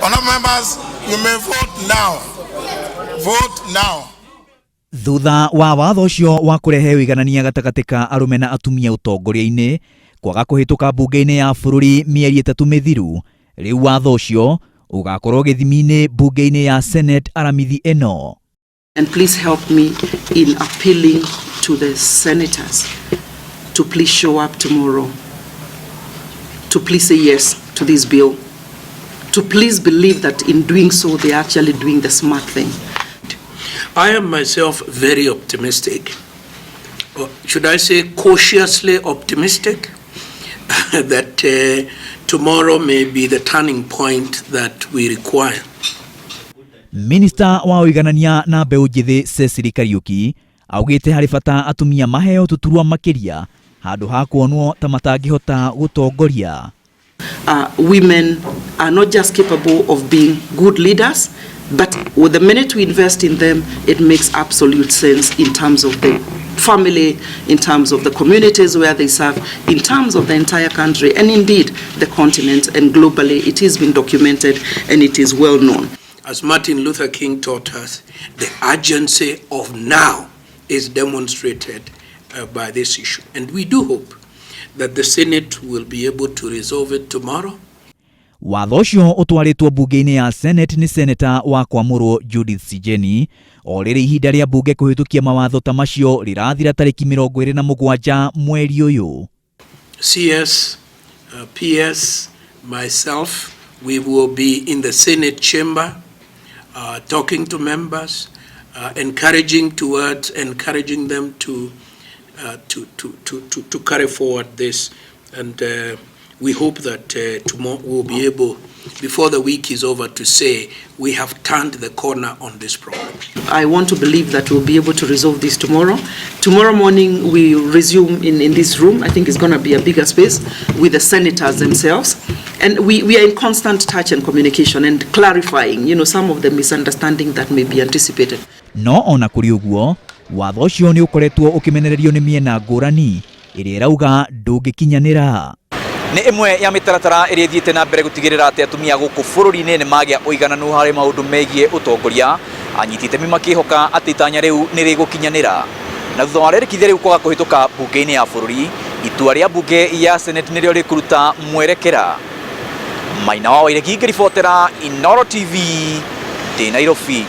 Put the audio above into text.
Honourable members, you may vote now. Vote now. Thutha wa watho ucio wa kurehe uiganania gatagati ka arume na atumia utongoria-ini kwaga kuhituka bunge-ini ya bururi mieri 3 mithiru, riu watho ucio ugakorwo githimi-ini bunge-ini ya Senate aramithi eno. And please help me in appealing to the senators to please show up tomorrow, to please say yes to this bill, to please believe that in doing so they are actually doing the smart thing. I am myself very optimistic, or should I say cautiously optimistic, that tomorrow may be the turning point that we require. Minister wa uiganania na mbeu njithi Cecily Kariuki augite hari bata atumia maheo tuturwa makiria handu ha kuonwo ta matangihota gutongoria. Women are not just capable of being good leaders, but with the minute we invest in them, it makes absolute sense in terms of the family, in terms of the communities where they serve, in terms of the entire country, and indeed the continent, and globally it has been documented and it is well known. As Martin Luther King taught us, the urgency of now is demonstrated by this issue. And we do hope that the Senate will be able to resolve it tomorrow. Watho ucio utwaritwo bunge-ini ya Senate ni Senator wa Kwamurwo Judith Sijeni o riri ihinda ria bunge kuhitukia mawatho ta macio rirathira tariki 27 mweri uyu. CS, PS, myself, we will be in the Senate chamber talking to members, encouraging them to carry forward this, and we hope that tomorrow we'll be able, before the week is over, to say we have turned the corner on this problem. I want to believe that we'll be able to resolve this tomorrow. Tomorrow morning we resume in this room. I think it's going to be a bigger space with the senators themselves. And we are in constant touch and communication and clarifying, some of the misunderstanding that may be anticipated. No ona kuri uguo, watho ucio ni ukoretwo ukimenererio ni miena ngurani iria irauga ndungikinyanira. Ni imwe ya mitaratara iria ithiite na mbere gutigirira ati atumia guku bururi-ini ni magia uigananu hari maundu megie utongoria, anyiti itemi makihoka ati itanya riu ni rigukinyanira. Na thutha wa rĩrĩkithia rĩu kwaga kũhĩtũka bunge-ini ya bururi, itua rĩa bunge ya Senate nĩrĩo rĩkũruta mwerekera. Maina wa Wairegi ngĩribotera Inooro TV, ndĩ Nairobi.